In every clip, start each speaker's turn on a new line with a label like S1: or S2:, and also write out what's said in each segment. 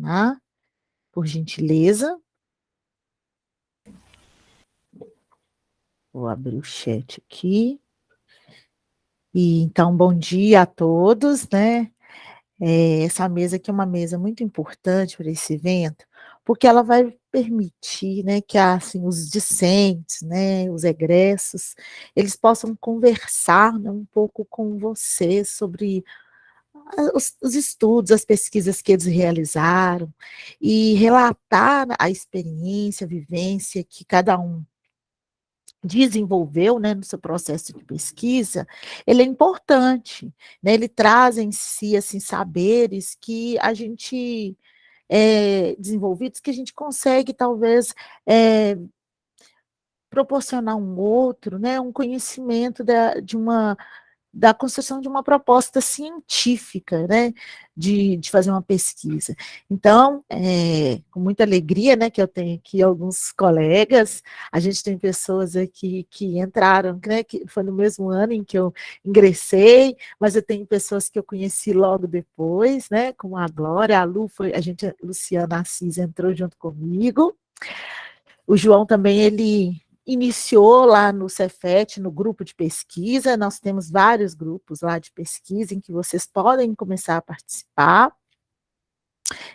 S1: tá? Por gentileza. Vou abrir o chat aqui. E então, bom dia a todos, né? Essa mesa aqui é uma mesa muito importante para esse evento, porque ela vai permitir, né, que assim, os discentes, né, os egressos, eles possam conversar, né, um pouco com você sobre os estudos, as pesquisas que eles realizaram e relatar a experiência, a vivência que cada um desenvolveu, né, no seu processo de pesquisa, ele é importante, né, ele traz em si, assim, saberes que a gente, desenvolvidos, que a gente consegue talvez, proporcionar um outro, né, um conhecimento da construção de uma proposta científica, né, de fazer uma pesquisa. Então, com muita alegria, né, que eu tenho aqui alguns colegas, a gente tem pessoas aqui que entraram, né, que foi no mesmo ano em que eu ingressei, mas eu tenho pessoas que eu conheci logo depois, né, como a Glória, a Lu, Luciana Assis entrou junto comigo, o João também, ele iniciou lá no Cefet, no grupo de pesquisa, nós temos vários grupos lá de pesquisa em que vocês podem começar a participar,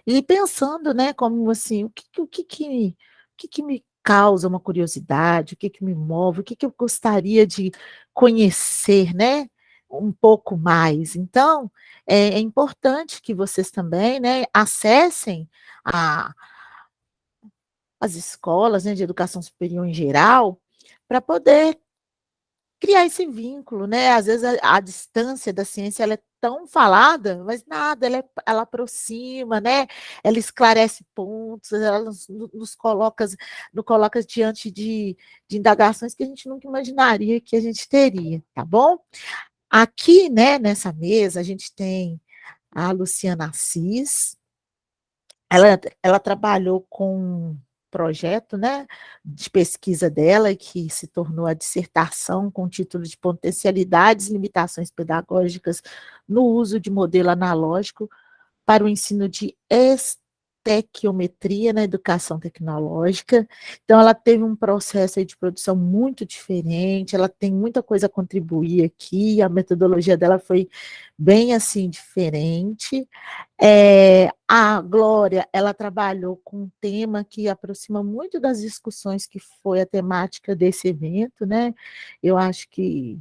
S1: e pensando, né, como assim, o que me causa uma curiosidade, o que me move, o que eu gostaria de conhecer, né, um pouco mais. Então, é importante que vocês também, né, acessem a as escolas, né, de educação superior em geral, para poder criar esse vínculo, né? Às vezes a distância da ciência ela é tão falada, mas nada, ela aproxima, né? Ela esclarece pontos, ela nos coloca diante de indagações que a gente nunca imaginaria que a gente teria, tá bom? Aqui, né, nessa mesa, a gente tem a Luciana Assis, ela trabalhou com um projeto, né, de pesquisa dela, que se tornou a dissertação com o título de Potencialidades e Limitações Pedagógicas no uso de modelo analógico para o ensino de estequiometria na educação tecnológica. Então, ela teve um processo aí de produção muito diferente, ela tem muita coisa a contribuir aqui, a metodologia dela foi bem assim diferente. A Glória, ela trabalhou com um tema que aproxima muito das discussões que foi a temática desse evento, né? Eu acho que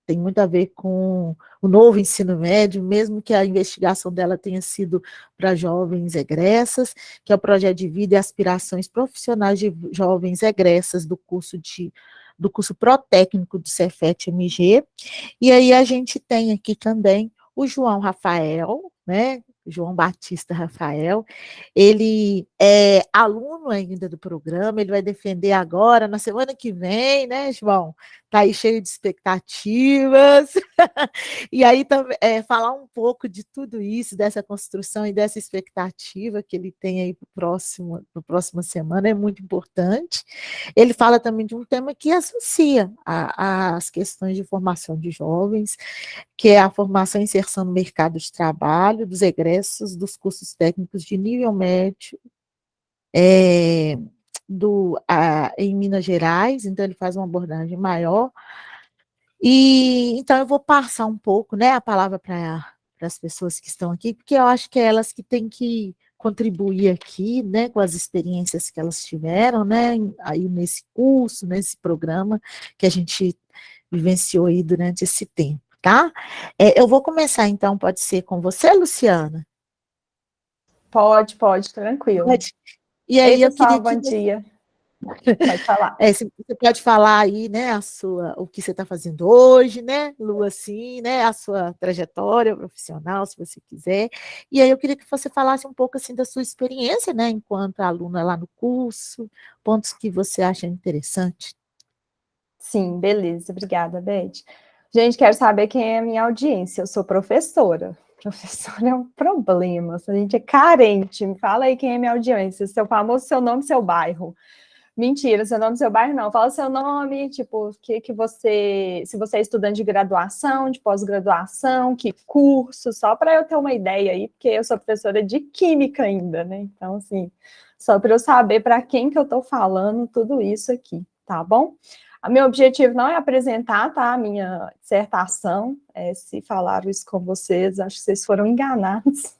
S1: tem muito a ver com o novo ensino médio, mesmo que a investigação dela tenha sido para jovens egressas, que é o projeto de vida e aspirações profissionais de jovens egressas do curso pró-técnico do Cefet-MG. E aí a gente tem aqui também o João Rafael, né? João Batista Rafael, ele é aluno ainda do programa, ele vai defender agora, na semana que vem, né, João? Está aí cheio de expectativas. E aí também falar um pouco de tudo isso, dessa construção e dessa expectativa que ele tem aí para a próxima semana, é muito importante. Ele fala também de um tema que associa as questões de formação de jovens, que é a formação e inserção no mercado de trabalho dos egressos dos cursos técnicos de nível médio é, em Minas Gerais, então ele faz uma abordagem maior. E então eu vou passar um pouco, né, a palavra para as pessoas que estão aqui, porque eu acho que é elas que têm que contribuir aqui, né, com as experiências que elas tiveram, né, aí nesse curso, nesse programa que a gente vivenciou aí durante esse tempo, tá? Eu vou começar então, pode ser com você, Luciana?
S2: Pode, tranquilo.
S1: Pode. E
S2: Ei,
S1: aí eu queria
S2: pessoal,
S1: que
S2: bom dia. Pode falar.
S1: você pode falar aí, né, o que você está fazendo hoje, né, Lu, assim, né, a sua trajetória profissional, se você quiser. E aí eu queria que você falasse um pouco, assim, da sua experiência, né, enquanto aluna lá no curso, pontos que você acha interessante.
S2: Sim, beleza. Obrigada, Beth. Gente, quero saber quem é a minha audiência. Eu sou professora. Professora é um problema. A gente é carente. Me fala aí quem é a minha audiência. Seu famoso, seu nome, seu bairro. Mentira, seu nome, seu bairro, não. Fala seu nome, tipo, que você, se você é estudante de graduação, de pós-graduação, que curso, só para eu ter uma ideia aí, porque eu sou professora de química ainda, né? Então, assim, só para eu saber para quem que eu estou falando tudo isso aqui, tá bom? O meu objetivo não é apresentar, tá, a minha dissertação, se falaram isso com vocês, acho que vocês foram enganados.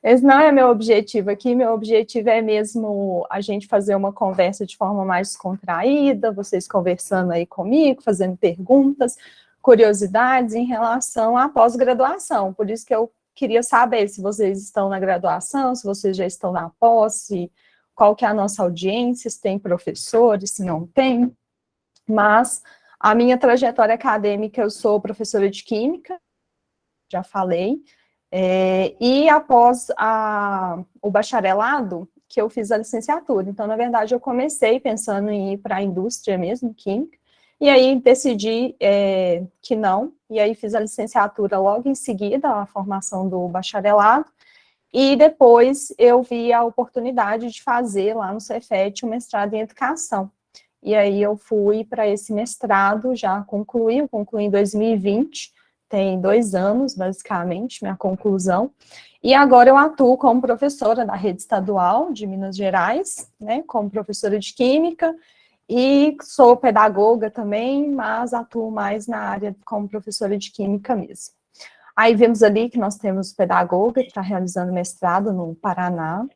S2: Esse não é meu objetivo aqui, meu objetivo é mesmo a gente fazer uma conversa de forma mais descontraída, vocês conversando aí comigo, fazendo perguntas, curiosidades em relação à pós-graduação. Por isso que eu queria saber se vocês estão na graduação, se vocês já estão na pós, qual que é a nossa audiência, se tem professores, se não tem. Mas a minha trajetória acadêmica, eu sou professora de química, já falei, e após o bacharelado, que eu fiz a licenciatura. Então, na verdade, eu comecei pensando em ir para a indústria mesmo, química, e aí decidi que não, e aí fiz a licenciatura logo em seguida, a formação do bacharelado, e depois eu vi a oportunidade de fazer lá no Cefet um mestrado em educação. E aí eu fui para esse mestrado, já concluí em 2020, tem 2 anos, basicamente, minha conclusão, e agora eu atuo como professora da rede estadual de Minas Gerais, né, como professora de Química, e sou pedagoga também, mas atuo mais na área como professora de Química mesmo. Aí vemos ali que nós temos o pedagoga, que está realizando mestrado no Paraná,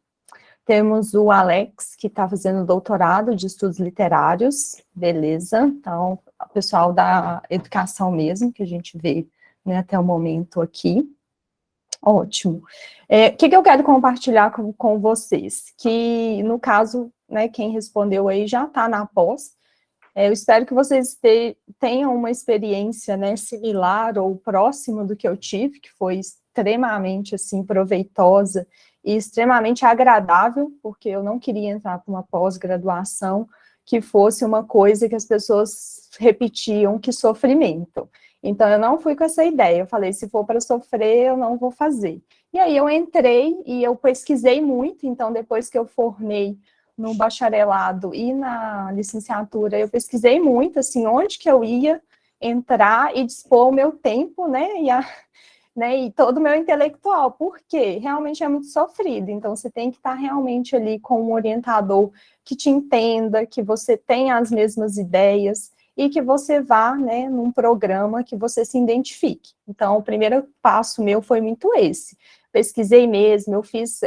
S2: temos o Alex, que está fazendo doutorado de estudos literários, beleza, então, o pessoal da educação mesmo, que a gente vê, né, até o momento aqui. Ótimo. O que eu quero compartilhar com vocês? Que, no caso, né, quem respondeu aí já está na pós. Eu espero que vocês tenham uma experiência, né, similar ou próxima do que eu tive, que foi extremamente, assim, proveitosa e extremamente agradável, porque eu não queria entrar para uma pós-graduação que fosse uma coisa que as pessoas repetiam, que sofrimento. Então, eu não fui com essa ideia, eu falei, se for para sofrer, eu não vou fazer. E aí eu entrei e eu pesquisei muito, então depois que eu formei no bacharelado e na licenciatura, eu pesquisei muito, assim, onde que eu ia entrar e dispor o meu tempo, né, e todo o meu intelectual, porque realmente é muito sofrido, então você tem que estar realmente ali com um orientador que te entenda, que você tenha as mesmas ideias, e que você vá, né, num programa que você se identifique. Então, o primeiro passo meu foi muito esse. Pesquisei mesmo, eu fiz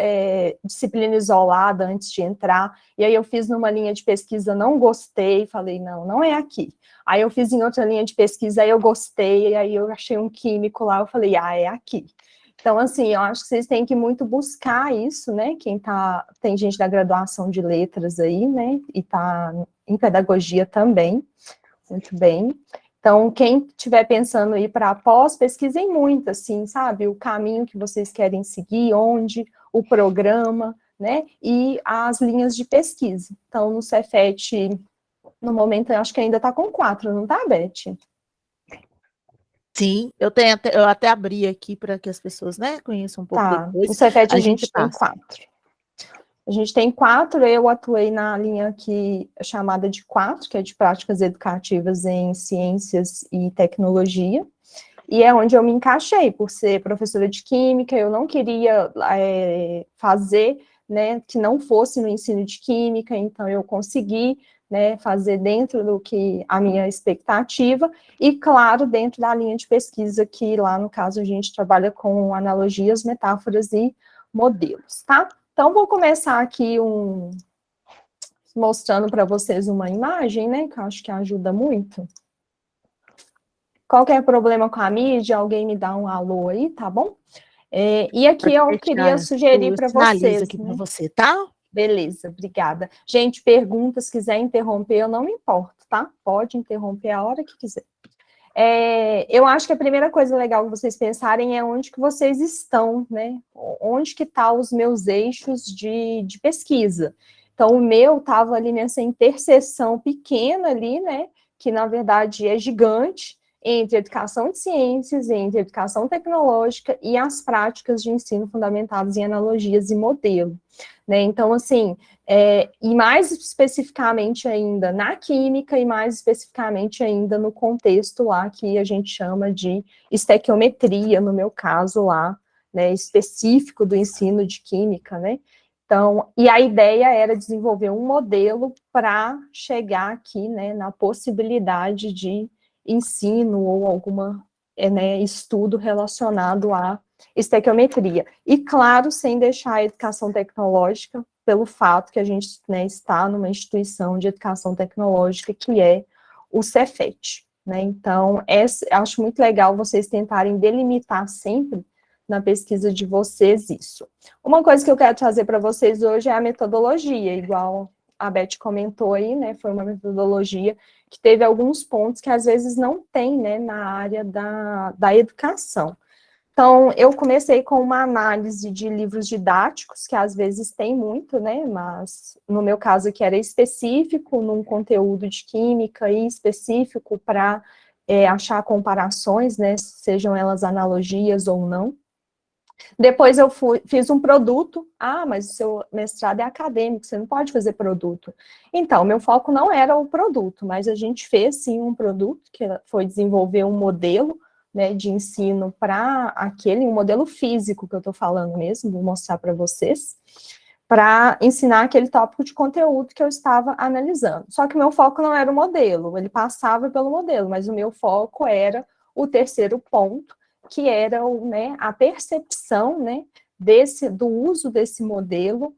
S2: disciplina isolada antes de entrar, e aí eu fiz numa linha de pesquisa, não gostei, falei, não é aqui. Aí eu fiz em outra linha de pesquisa, aí eu gostei, e aí eu achei um químico lá, eu falei, é aqui. Então, assim, eu acho que vocês têm que muito buscar isso, né, tem gente da graduação de letras aí, né, e tá em pedagogia também, muito bem. Então, quem estiver pensando em ir para a pós, pesquisem muito, assim, sabe, o caminho que vocês querem seguir, onde, o programa, né, e as linhas de pesquisa. Então, no Cefet, no momento, eu acho que ainda está com 4, não está, Beth?
S1: Sim, eu até abri aqui para que as pessoas, né, conheçam um pouco depois.
S2: No Cefet
S1: A
S2: a gente tem
S1: passa.
S2: 4. A gente tem 4, eu atuei na linha que é chamada de 4, que é de práticas educativas em ciências e tecnologia, e é onde eu me encaixei, por ser professora de química, eu não queria fazer, né, que não fosse no ensino de química, então eu consegui, né, fazer dentro do que a minha expectativa, e claro, dentro da linha de pesquisa, que lá no caso a gente trabalha com analogias, metáforas e modelos, tá? Então, vou começar aqui mostrando para vocês uma imagem, né, que eu acho que ajuda muito. Qualquer problema com a mídia, alguém me dá um alô aí, tá bom? E aqui eu queria sugerir para vocês.
S1: Aqui, né, para você, tá?
S2: Beleza, obrigada. Gente, pergunta, se quiser interromper, eu não me importo, tá? Pode interromper a hora que quiser. Eu acho que a primeira coisa legal que vocês pensarem é onde que vocês estão, né? Onde que estão os meus eixos de pesquisa. Então, o meu estava ali nessa interseção pequena ali, né? Que, na verdade, é gigante, entre educação de ciências, entre educação tecnológica e as práticas de ensino fundamentadas em analogias e modelo, né? Então, assim, e mais especificamente ainda na química e mais especificamente ainda no contexto lá que a gente chama de estequiometria, no meu caso lá, né, específico do ensino de química, né? Então, e a ideia era desenvolver um modelo para chegar aqui, né, na possibilidade de ensino ou alguma, né, estudo relacionado à estequiometria. E, claro, sem deixar a educação tecnológica, pelo fato que a gente, né, está numa instituição de educação tecnológica que é o Cefet, né? Então, acho muito legal vocês tentarem delimitar sempre na pesquisa de vocês isso. Uma coisa que eu quero trazer para vocês hoje é a metodologia, igual a Beth comentou aí, né, foi uma metodologia que teve alguns pontos que às vezes não tem, né, na área da educação. Então, eu comecei com uma análise de livros didáticos, que às vezes tem muito, né, mas no meu caso aqui era específico num conteúdo de química e específico para achar comparações, né, sejam elas analogias ou não. Depois eu fiz um produto. Ah, mas o seu mestrado é acadêmico, você não pode fazer produto. Então, meu foco não era o produto, mas a gente fez sim um produto, que foi desenvolver um modelo, né, de ensino para um modelo físico que eu estou falando mesmo, vou mostrar para vocês, para ensinar aquele tópico de conteúdo que eu estava analisando. Só que o meu foco não era o modelo, ele passava pelo modelo, mas o meu foco era o terceiro ponto, que era, né, a percepção, né, do uso desse modelo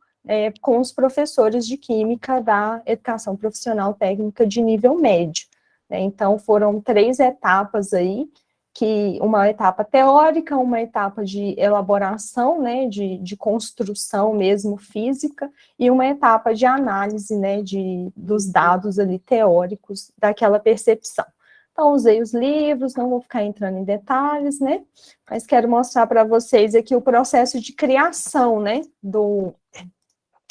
S2: com os professores de química da educação profissional técnica de nível médio, né? Então, foram 3 etapas aí, uma etapa teórica, uma etapa de elaboração, né, de construção mesmo física, e uma etapa de análise, né, dos dados ali teóricos daquela percepção. Então, usei os livros, não vou ficar entrando em detalhes, né? Mas quero mostrar para vocês aqui o processo de criação, né? Do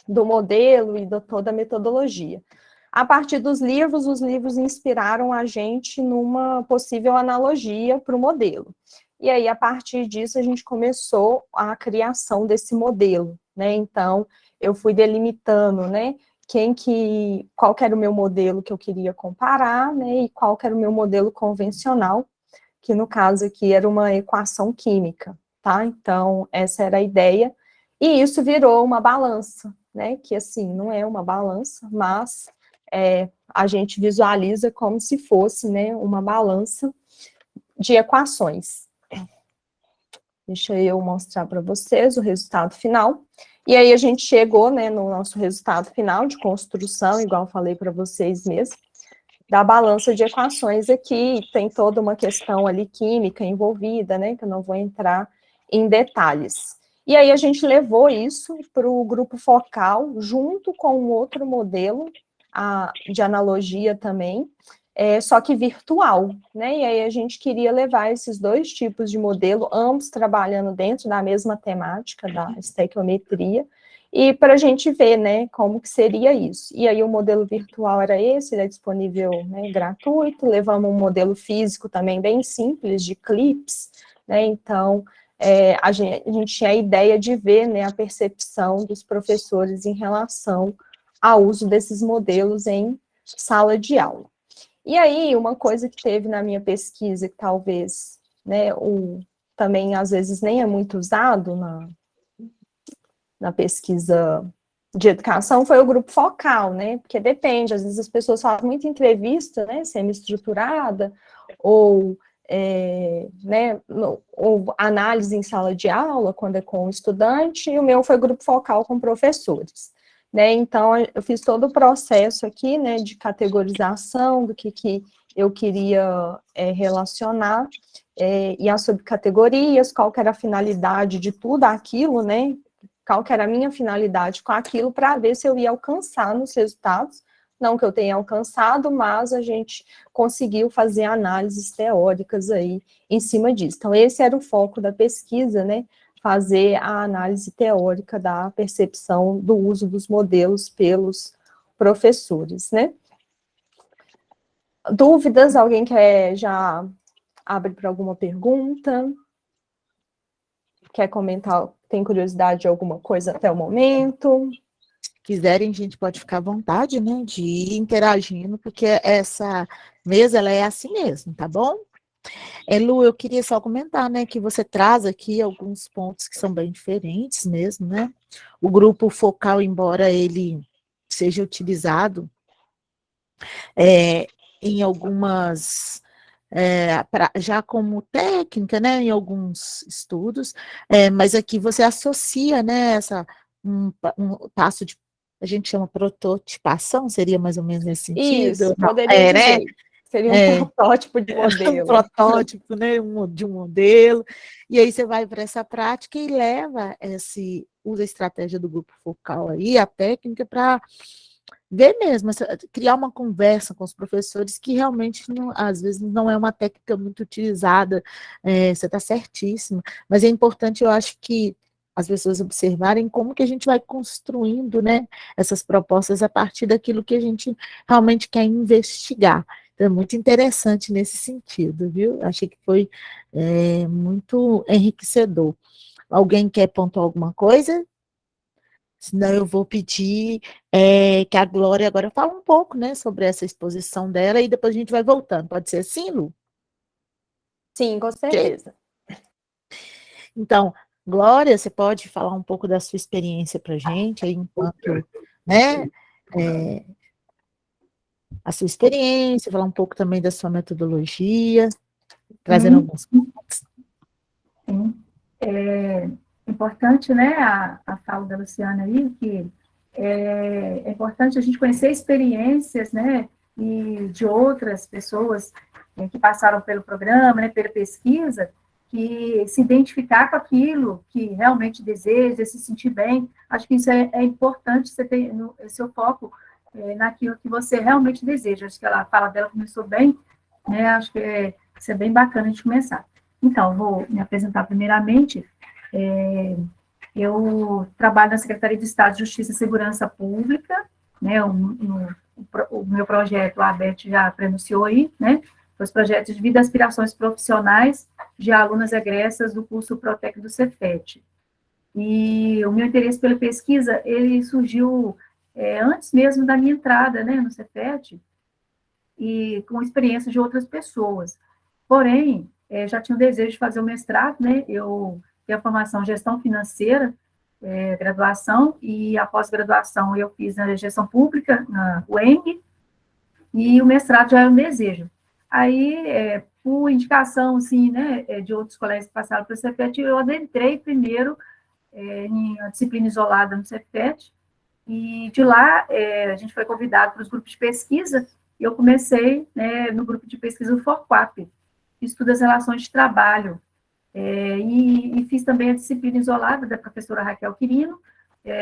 S2: modelo e de toda a metodologia. A partir dos livros, os livros inspiraram a gente numa possível analogia para o modelo. E aí, a partir disso, a gente começou a criação desse modelo, né? Então, eu fui delimitando, né? Qual que era o meu modelo que eu queria comparar, né, e qual que era o meu modelo convencional, que no caso aqui era uma equação química, tá? Então, essa era a ideia, e isso virou uma balança, né, que assim, não é uma balança, mas a gente visualiza como se fosse, né, uma balança de equações. Deixa eu mostrar para vocês o resultado final. E aí a gente chegou, né, no nosso resultado final de construção, igual falei para vocês mesmo, da balança de equações aqui, tem toda uma questão ali química envolvida, né, que eu não vou entrar em detalhes. E aí a gente levou isso para o grupo focal, junto com um outro modelo de analogia também, só que virtual, né? E aí a gente queria levar esses 2 tipos de modelo, ambos trabalhando dentro da mesma temática, da estequiometria, e para a gente ver, né, como que seria isso. E aí o modelo virtual era esse, ele é disponível, né, gratuito, levamos um modelo físico também bem simples, de clips, né, então a gente tinha a ideia de ver, né, a percepção dos professores em relação ao uso desses modelos em sala de aula. E aí, uma coisa que teve na minha pesquisa, que talvez, né, também às vezes nem é muito usado na pesquisa de educação, foi o grupo focal, né, porque depende, às vezes as pessoas falam muito entrevista, né, semi-estruturada, ou, né, ou análise em sala de aula, quando é com o estudante, e o meu foi grupo focal com professores. Né, então, eu fiz todo o processo aqui, né, de categorização do que eu queria relacionar, e as subcategorias, qual que era a finalidade de tudo aquilo, né, qual que era a minha finalidade com aquilo, para ver se eu ia alcançar nos resultados, não que eu tenha alcançado, mas a gente conseguiu fazer análises teóricas aí em cima disso. Então, esse era o foco da pesquisa, né, fazer a análise teórica da percepção do uso dos modelos pelos professores, né? Dúvidas? Alguém quer já abre para alguma pergunta. Quer comentar, tem curiosidade de alguma coisa até o momento?
S1: Se quiserem, a gente pode ficar à vontade, né, de ir interagindo, porque essa mesa, ela é assim mesmo, tá bom? Lu, eu queria só comentar, né, que você traz aqui alguns pontos que são bem diferentes mesmo, né? O grupo focal, embora ele seja utilizado em algumas, já como técnica, né, em alguns estudos, mas aqui você associa, né, um passo de, a gente chama prototipação, seria mais ou menos nesse sentido?
S2: Isso,
S1: Não,
S2: poderia
S1: né?
S2: dizer. Seria um protótipo de
S1: Um
S2: modelo.
S1: protótipo, né, de um modelo, e aí você vai para essa prática e usa a estratégia do grupo focal aí, a técnica, para ver mesmo, criar uma conversa com os professores que realmente, não, às vezes, não é uma técnica muito utilizada, você está certíssimo, mas é importante, eu acho que as pessoas observarem como que a gente vai construindo, né, essas propostas a partir daquilo que a gente realmente quer investigar. Então, é muito interessante nesse sentido, viu? Achei que foi muito enriquecedor. Alguém quer pontuar alguma coisa? Senão eu vou pedir que a Glória agora fale um pouco, né, sobre essa exposição dela e depois a gente vai voltando. Pode ser assim, Lu?
S2: Sim, com
S1: Ok?
S2: certeza.
S1: Então, Glória, você pode falar um pouco da sua experiência para a gente, aí, enquanto, né, a sua experiência, falar um pouco também da sua metodologia, trazendo
S3: Sim,
S1: alguns pontos.
S3: sim. É importante, né, a fala da Luciana aí, que é importante a gente conhecer experiências, né, e de outras pessoas que passaram pelo programa, né, pela pesquisa, que se identificar com aquilo que realmente deseja, se sentir bem. Acho que isso é importante, você ter seu foco naquilo que você realmente deseja. Acho que a fala dela começou bem, né, acho que isso é bem bacana a gente começar. Então, vou me apresentar primeiramente. Eu trabalho na Secretaria de Estado de Justiça e Segurança Pública, né, o meu projeto, a Beth já pronunciou aí, né, os projetos de vida e aspirações profissionais de alunas egressas do curso Protec do Cefet. E o meu interesse pela pesquisa, ele surgiu antes mesmo da minha entrada, né, no Cefet, e com experiência de outras pessoas. Porém, já tinha o desejo de fazer o mestrado, né? Eu tenho a formação em gestão financeira, graduação, e a pós-graduação eu fiz na gestão pública, na UENG, e o mestrado já era um desejo. Aí, por indicação, assim, né, de outros colegas que passaram pelo Cefet, eu adentrei primeiro em uma disciplina isolada no Cefet, e de lá a gente foi convidado para os grupos de pesquisa, e eu comecei, né, no grupo de pesquisa do FORQUAP, que estuda as relações de trabalho, e fiz também a disciplina isolada da professora Raquel Quirino,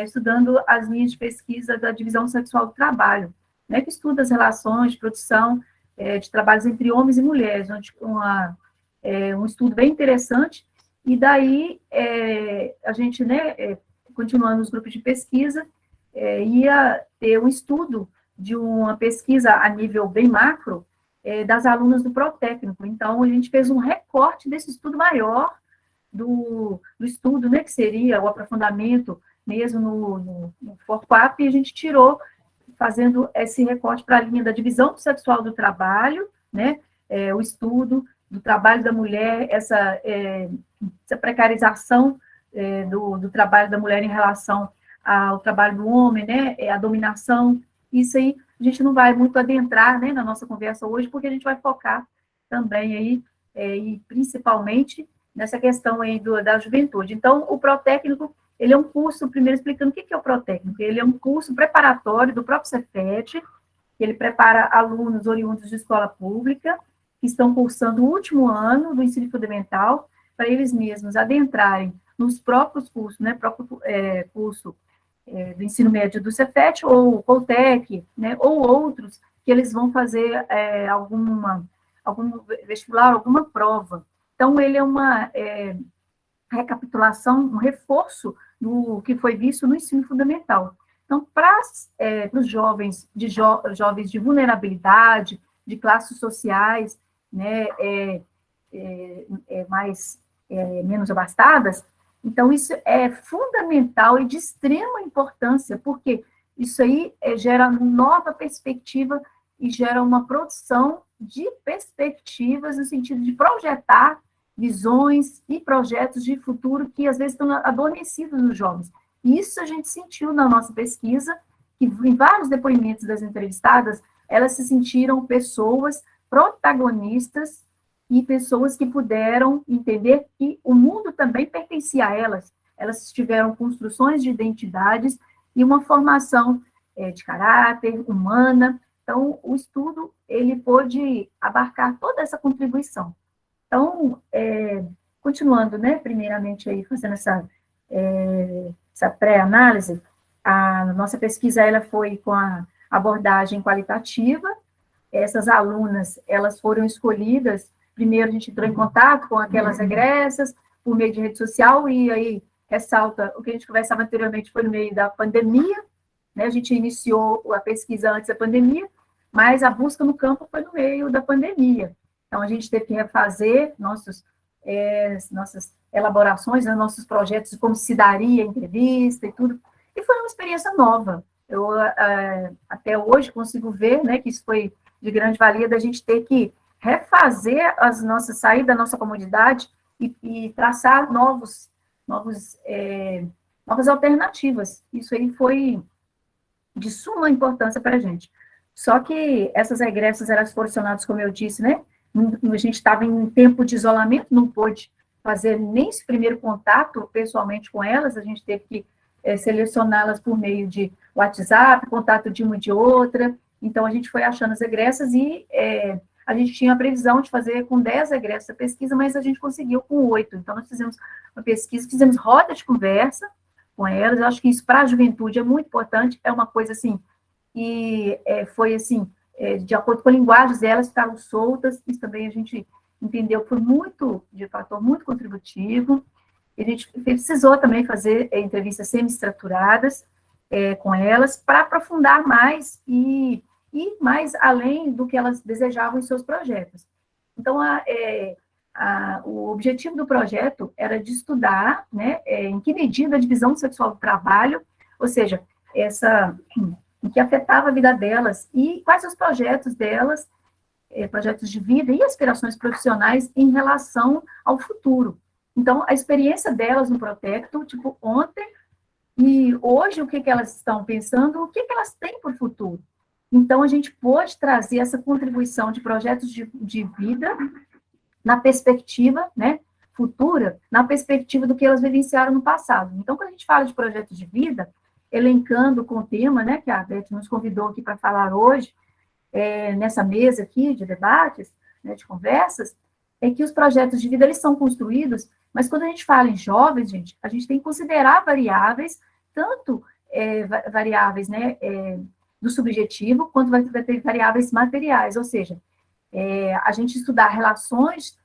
S3: estudando as linhas de pesquisa da divisão sexual do trabalho, né, que estuda as relações de produção de trabalhos entre homens e mulheres, onde um estudo bem interessante, e daí a gente, né, continuando os grupos de pesquisa, ia ter um estudo de uma pesquisa a nível bem macro, das alunas do Protécnico. Então, a gente fez um recorte desse estudo maior, do estudo, né, que seria o aprofundamento mesmo no FORQUAP, e a gente tirou, fazendo esse recorte para a linha da divisão sexual do trabalho, né, o estudo do trabalho da mulher, essa precarização do trabalho da mulher em relação ao trabalho do homem, né, a dominação. Isso aí a gente não vai muito adentrar, né, na nossa conversa hoje, porque a gente vai focar também aí, e principalmente nessa questão aí da juventude. Então, o Protécnico, ele é um curso, primeiro explicando o que é o Protécnico, ele é um curso preparatório do próprio Cefet, ele prepara alunos oriundos de escola pública, que estão cursando o último ano do ensino fundamental, para eles mesmos adentrarem nos próprios cursos, né, próprio curso do ensino médio do Cefet, ou Coltec, né, ou outros, que eles vão fazer algum vestibular, alguma prova. Então, ele é uma recapitulação, um reforço do que foi visto no ensino fundamental. Então, para os jovens jovens de vulnerabilidade, de classes sociais, né, menos abastadas. Então, isso é fundamental e de extrema importância, porque isso aí gera nova perspectiva e gera uma produção de perspectivas no sentido de projetar visões e projetos de futuro que, às vezes, estão adormecidos nos jovens. E isso a gente sentiu na nossa pesquisa, que em vários depoimentos das entrevistadas, elas se sentiram pessoas protagonistas e pessoas que puderam entender que o mundo também pertencia a elas. Elas tiveram construções de identidades e uma formação de caráter, humana. Então, o estudo, ele pôde abarcar toda essa contribuição. Então, continuando, né, primeiramente aí, fazendo essa pré-análise, a nossa pesquisa, ela foi com a abordagem qualitativa. Essas alunas, elas foram escolhidas. Primeiro, a gente entrou em contato com aquelas egressas, por meio de rede social, e aí ressalta o que a gente conversava anteriormente, foi no meio da pandemia, né? A gente iniciou a pesquisa antes da pandemia, mas a busca no campo foi no meio da pandemia. Então, a gente teve que refazer nossas elaborações, né, nossos projetos de como se daria a entrevista e tudo, e foi uma experiência nova. Eu, até hoje, consigo ver, né, que isso foi de grande valia, da gente ter que refazer sair da nossa comodidade e traçar novas alternativas. Isso aí foi de suma importância para a gente. Só que essas regressas eram selecionadas, como eu disse, né? A gente estava em tempo de isolamento, não pôde fazer nem esse primeiro contato pessoalmente com elas, a gente teve que selecioná-las por meio de WhatsApp, contato de uma e de outra. Então, a gente foi achando as regressas e a gente tinha a previsão de fazer com 10 regressas a pesquisa, mas a gente conseguiu com 8. Então, nós fizemos uma pesquisa, fizemos roda de conversa com elas. Eu acho que isso para a juventude é muito importante, é uma coisa assim, e foi assim, de acordo com a linguagem delas, ficaram soltas. Isso também a gente entendeu por de fator muito contributivo. A gente precisou também fazer entrevistas semi-estruturadas com elas para aprofundar mais e mais além do que elas desejavam em seus projetos. Então, o objetivo do projeto era de estudar, né, em que medida a divisão sexual do trabalho, ou seja, em que afetava a vida delas e quais os projetos delas, projetos de vida e aspirações profissionais em relação ao futuro. Então, a experiência delas no Protecto, tipo, ontem e hoje, o que elas estão pensando, o que elas têm para o futuro. Então, a gente pôde trazer essa contribuição de projetos de vida na perspectiva, né, futura, na perspectiva do que elas vivenciaram no passado. Então, quando a gente fala de projetos de vida, elencando com o tema, né, que a Beth nos convidou aqui para falar hoje, nessa mesa aqui de debates, né, de conversas, é que os projetos de vida, eles são construídos, mas quando a gente fala em jovens, gente, a gente tem que considerar variáveis, tanto variáveis, né, do subjetivo, quanto vai ter variáveis materiais, ou seja, a gente estudar relações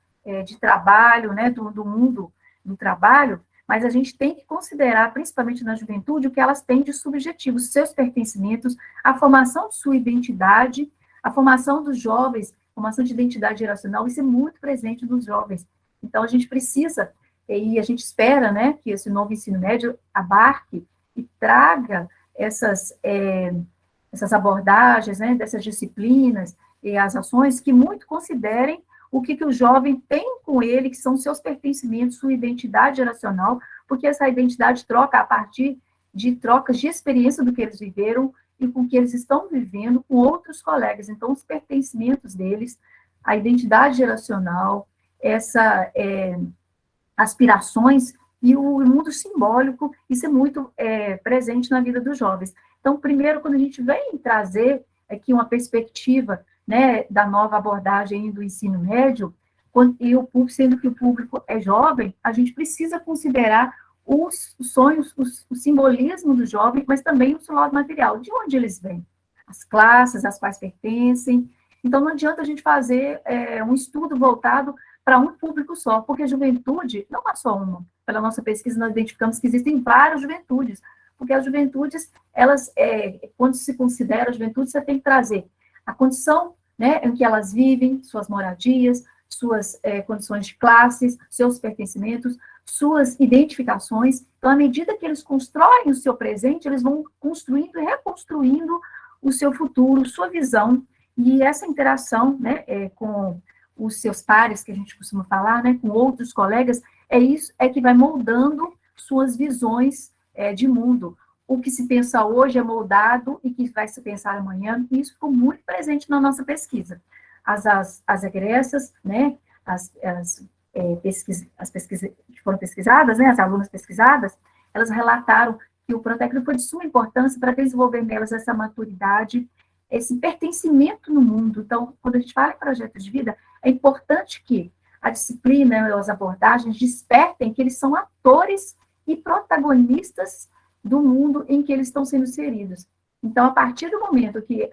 S3: de trabalho, né, do mundo do trabalho, mas a gente tem que considerar, principalmente na juventude, o que elas têm de subjetivo, seus pertencimentos, a formação de sua identidade, a formação dos jovens, formação de identidade geracional, isso é muito presente nos jovens. Então, a gente precisa, e a gente espera, né, que esse novo ensino médio abarque e traga essas abordagens, né, dessas disciplinas e as ações que muito considerem o que o jovem tem com ele, que são seus pertencimentos, sua identidade geracional, porque essa identidade troca a partir de trocas de experiência do que eles viveram e com o que eles estão vivendo com outros colegas. Então, os pertencimentos deles, a identidade geracional, aspirações e o mundo simbólico, isso é muito presente na vida dos jovens. Então, primeiro, quando a gente vem trazer aqui uma perspectiva, né, da nova abordagem do ensino médio, e o público, sendo que o público é jovem, a gente precisa considerar os sonhos, o simbolismo do jovem, mas também o seu lado material, de onde eles vêm, as classes às quais pertencem. Então, não adianta a gente fazer um estudo voltado para um público só, porque a juventude não é só uma. Pela nossa pesquisa, nós identificamos que existem várias juventudes, porque as juventudes, elas, quando se considera a juventude, você tem que trazer a condição, né, em que elas vivem, suas moradias, suas condições de classes, seus pertencimentos, suas identificações. Então, à medida que eles constroem o seu presente, eles vão construindo e reconstruindo o seu futuro, sua visão, e essa interação, né, com os seus pares, que a gente costuma falar, né, com outros colegas, isso que vai moldando suas visões de mundo. O que se pensa hoje é moldado e que vai se pensar amanhã, e isso ficou muito presente na nossa pesquisa. As egressas, né, as pesquisas que foram pesquisadas, né, as alunas pesquisadas, elas relataram que o Protécnico foi de suma importância para desenvolver nelas essa maturidade, esse pertencimento no mundo. Então, quando a gente fala em projeto de vida, é importante que a disciplina, as abordagens despertem que eles são atores e protagonistas do mundo em que eles estão sendo inseridos. Então, a partir do momento que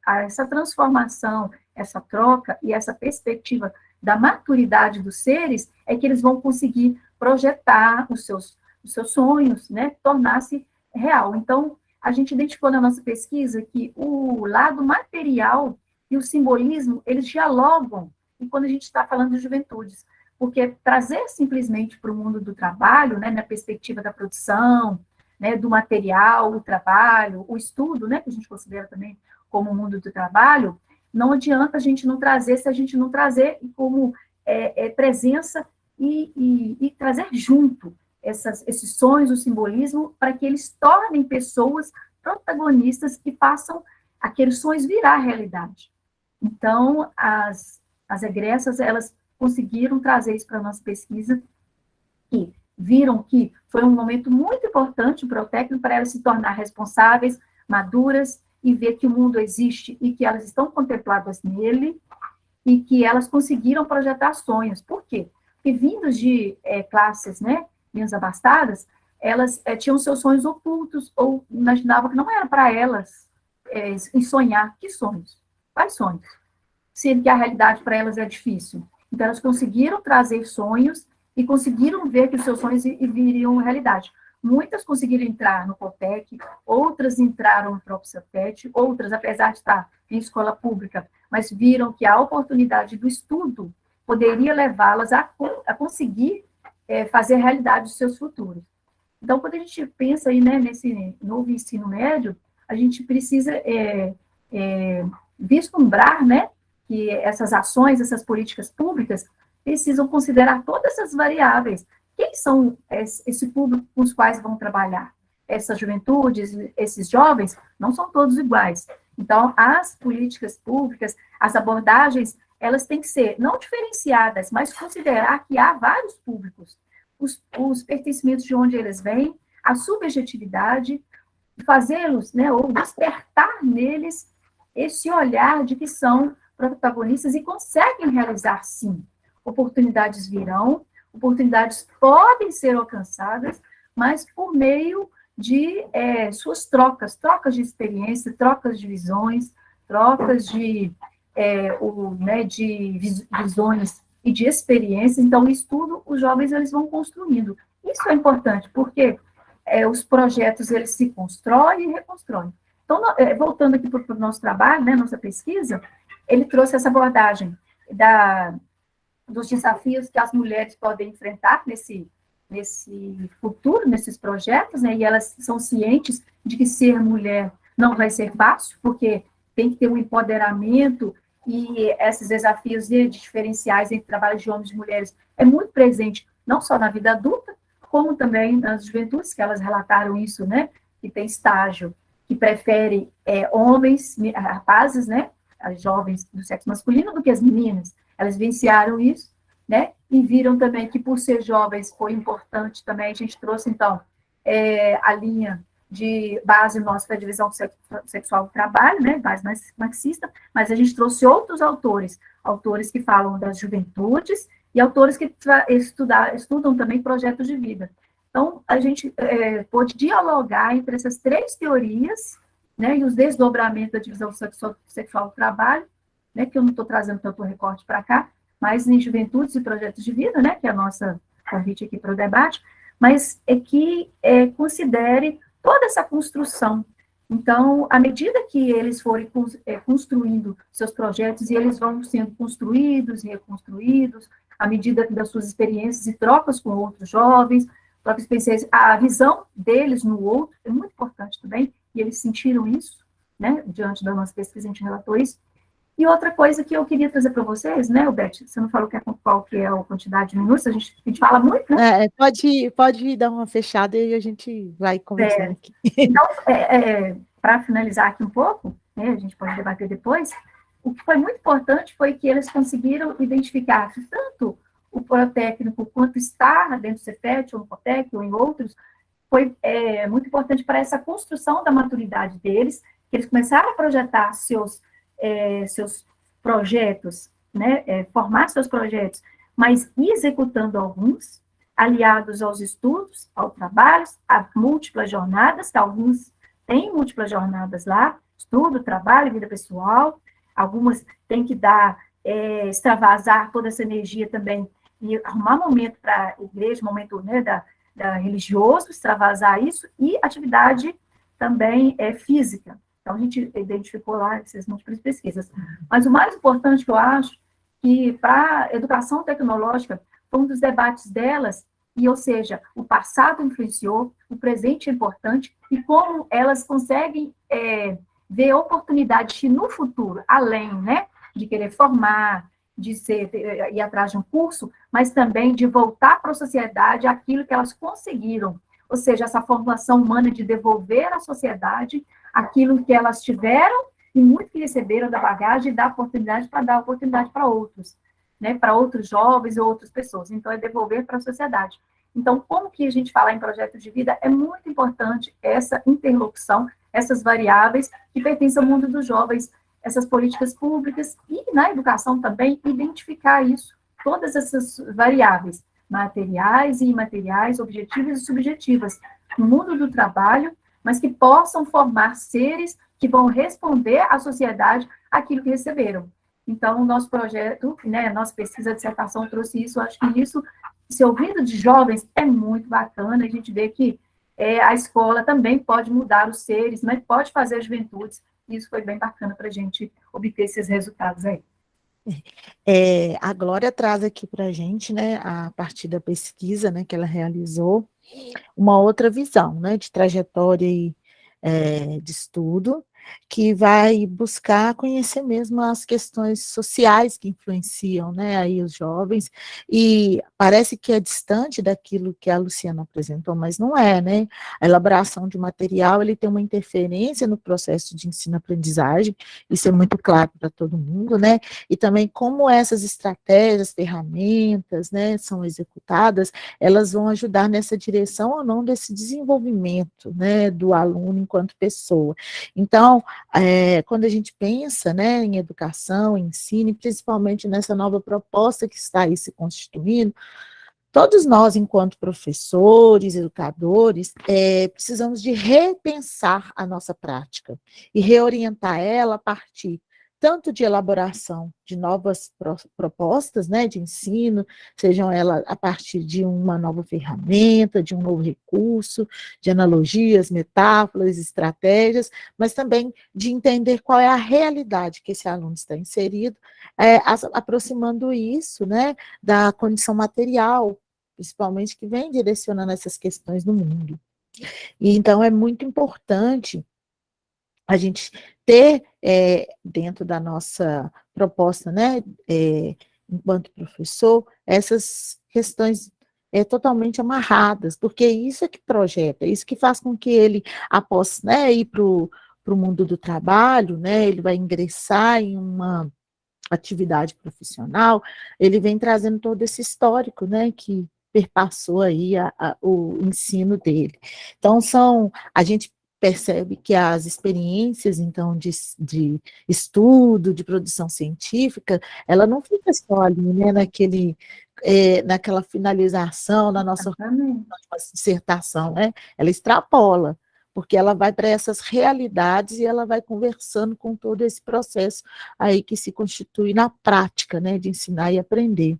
S3: essa transformação, essa troca e essa perspectiva da maturidade dos seres, é que eles vão conseguir projetar os seus sonhos, né, tornar-se real. Então, a gente identificou na nossa pesquisa que o lado material e o simbolismo, eles dialogam, e quando a gente está falando de juventudes, porque trazer simplesmente para o mundo do trabalho, né, na perspectiva da produção, né, do material, o trabalho, o estudo, né, que a gente considera também como o mundo do trabalho, não adianta a gente não trazer, se a gente não trazer como presença e trazer junto esses sonhos, o simbolismo, para que eles tornem pessoas protagonistas e façam aqueles sonhos virar realidade. Então, as egressas, elas conseguiram trazer isso para a nossa pesquisa e viram que foi um momento muito importante para o técnico, para elas se tornar responsáveis, maduras, e ver que o mundo existe e que elas estão contempladas nele, e que elas conseguiram projetar sonhos. Por quê? Porque vindos de classes, né, menos abastadas, elas tinham seus sonhos ocultos, ou imaginavam que não era para elas em sonhar. Que sonhos? Quais sonhos? Sendo que a realidade para elas é difícil. Então, elas conseguiram trazer sonhos e conseguiram ver que os seus sonhos viriam realidade. Muitas conseguiram entrar no Copec, outras entraram no próprio Cefet, outras, apesar de estar em escola pública, mas viram que a oportunidade do estudo poderia levá-las a conseguir fazer realidade os seus futuros. Então, quando a gente pensa aí, né, nesse novo ensino médio, a gente precisa vislumbrar, né, que essas ações, essas políticas públicas precisam considerar todas essas variáveis. Quem são esse público com os quais vão trabalhar? Essas juventudes, esses jovens, não são todos iguais. Então, as políticas públicas, as abordagens, elas têm que ser não diferenciadas, mas considerar que há vários públicos, os pertencimentos de onde eles vêm, a subjetividade, fazê-los, né, ou despertar neles esse olhar de que são protagonistas e conseguem realizar, sim. Oportunidades virão, oportunidades podem ser alcançadas, mas por meio de suas trocas de experiência, trocas de visões, trocas de visões e de experiências. Então, o estudo, os jovens, eles vão construindo. Isso é importante, porque os projetos, eles se constroem e reconstroem. Então, voltando aqui para o nosso trabalho, né, nossa pesquisa, ele trouxe essa abordagem dos desafios que as mulheres podem enfrentar nesse futuro, nesses projetos, né, e elas são cientes de que ser mulher não vai ser fácil, porque tem que ter um empoderamento, e esses desafios de diferenciais entre trabalho de homens e mulheres é muito presente, não só na vida adulta, como também nas juventudes, que elas relataram isso, né, que tem estágio, que prefere homens, rapazes, né, as jovens do sexo masculino, do que as meninas. Elas vivenciaram isso, né? E viram também que, por ser jovens, foi importante também. A gente trouxe, então, a linha de base nossa da divisão sexual do trabalho, né? Base mais marxista, mas a gente trouxe outros autores que falam das juventudes e autores que estudam também projetos de vida. Então, a gente pôde dialogar entre essas três teorias, né? E os desdobramentos da divisão sexual do trabalho, né, que eu não estou trazendo tanto recorte para cá, mas em juventudes e projetos de vida, né, que é a nossa convite aqui para o debate, mas que considere toda essa construção Então, à medida que eles forem construindo seus projetos, e eles vão sendo construídos e reconstruídos, à medida das suas experiências e trocas com outros jovens, próprias experiências, a visão deles no outro é muito importante também, e eles sentiram isso, né, diante da nossa pesquisa, a gente relatou isso. E outra coisa que eu queria trazer para vocês, né, Beth, você não falou qual que é a quantidade de minutos, a gente fala muito, né?
S1: Pode dar uma fechada e a gente vai conversando aqui.
S3: Então, para finalizar aqui um pouco, né, a gente pode debater depois, o que foi muito importante foi que eles conseguiram identificar que tanto o protécnico quanto estar dentro do Cefet, ou no Cotec, ou em outros, foi muito importante para essa construção da maturidade deles, que eles começaram a projetar seus projetos, né, formar seus projetos, mas executando alguns, aliados aos estudos, ao trabalho, a múltiplas jornadas, que alguns têm múltiplas jornadas lá, estudo, trabalho, vida pessoal, algumas têm que extravasar toda essa energia também, e arrumar momento para a igreja, momento, né, da religioso, extravasar isso, e atividade também física. Então, a gente identificou lá essas múltiplas pesquisas. Mas o mais importante que eu acho, que para a educação tecnológica, foi um dos debates delas, ou seja, o passado influenciou, o presente é importante, e como elas conseguem ver oportunidades que no futuro, além, né, de querer formar, de ir atrás de um curso, mas também de voltar para a sociedade aquilo que elas conseguiram, ou seja, essa formação humana de devolver à sociedade aquilo que elas tiveram e muito que receberam da bagagem e dar oportunidade para dar oportunidade para outros, né, para outros jovens ou outras pessoas. Então, é devolver para a sociedade. Então, como que a gente fala em projeto de vida, é muito importante essa interlocução, essas variáveis que pertencem ao mundo dos jovens, essas políticas públicas e na educação também, identificar isso, todas essas variáveis, materiais e imateriais, objetivas e subjetivas, no mundo do trabalho, mas que possam formar seres que vão responder à sociedade aquilo que receberam. Então, o nosso projeto, né, a nossa pesquisa de dissertação trouxe isso, eu acho que isso, esse ouvido de jovens é muito bacana, a gente vê que a escola também pode mudar os seres, mas pode fazer as juventudes, e isso foi bem bacana para a gente obter esses resultados aí.
S1: A Glória traz aqui para a gente, né, a partir da pesquisa, né, que ela realizou, uma outra visão, né, de trajetória e de estudo, que vai buscar conhecer mesmo as questões sociais que influenciam, né, aí os jovens, e parece que é distante daquilo que a Luciana apresentou, mas não é, né? A elaboração de material, ele tem uma interferência no processo de ensino-aprendizagem, isso é muito claro para todo mundo, né? E também como essas estratégias, ferramentas, né, são executadas, elas vão ajudar nessa direção ou não desse desenvolvimento, né, do aluno enquanto pessoa. Então, quando a gente pensa, né, em educação, em ensino, principalmente nessa nova proposta que está aí se constituindo, todos nós, enquanto professores, educadores, precisamos de repensar a nossa prática e reorientar ela a partir tanto de elaboração de novas propostas, né, de ensino, sejam elas a partir de uma nova ferramenta, de um novo recurso, de analogias, metáforas, estratégias, mas também de entender qual é a realidade que esse aluno está inserido, aproximando isso, né, da condição material, principalmente que vem direcionando essas questões no mundo. E então é muito importante a gente ter dentro da nossa proposta, né, enquanto professor, essas questões totalmente amarradas, porque isso é que projeta, isso que faz com que ele, após, né, ir para o mundo do trabalho, né, ele vai ingressar em uma atividade profissional, ele vem trazendo todo esse histórico, né, que perpassou aí o ensino dele. Então, a gente percebe que as experiências, então, de estudo, de produção científica, ela não fica só ali, né, naquela finalização da nossa dissertação, né? Ela extrapola, porque ela vai para essas realidades e ela vai conversando com todo esse processo aí que se constitui na prática, né, de ensinar e aprender.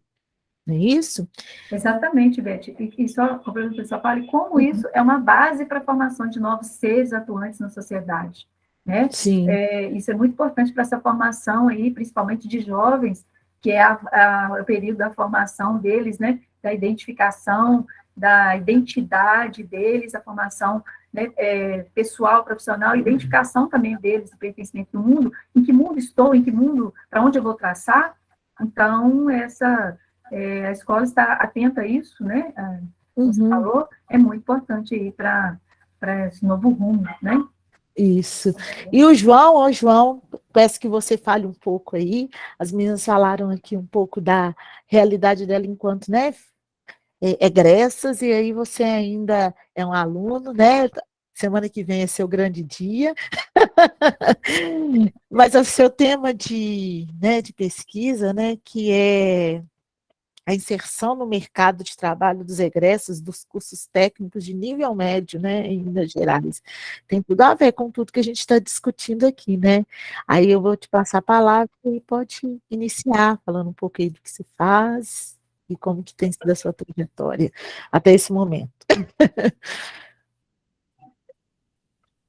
S1: não é isso?
S3: Exatamente, Beth. E só, como o pessoal fala, e como isso é uma base para a formação de novos seres atuantes na sociedade, né?
S1: Sim.
S3: Isso é muito importante para essa formação aí, principalmente de jovens, que é o período da formação deles, né? Da identificação, da identidade deles, a formação, né, pessoal, profissional, identificação também deles, do pertencimento do mundo, em que mundo estou, em que mundo, para onde eu vou traçar. Então, a escola está atenta a isso, né? Como você
S1: Uhum.
S3: falou, é muito importante aí para esse novo rumo, né?
S1: Isso. E o João, ó, João, peço que você fale um pouco aí. As meninas falaram aqui um pouco da realidade dela enquanto, né, egressas, e aí você ainda é um aluno, né? Semana que vem é seu grande dia. Mas é o seu tema né, de pesquisa, né, que é a inserção no mercado de trabalho dos egressos dos cursos técnicos de nível médio, né, em Minas Gerais. Tem tudo a ver com tudo que a gente está discutindo aqui, né? Aí eu vou te passar a palavra e pode iniciar falando um pouco aí do que se faz e como que tem sido a sua trajetória até esse momento.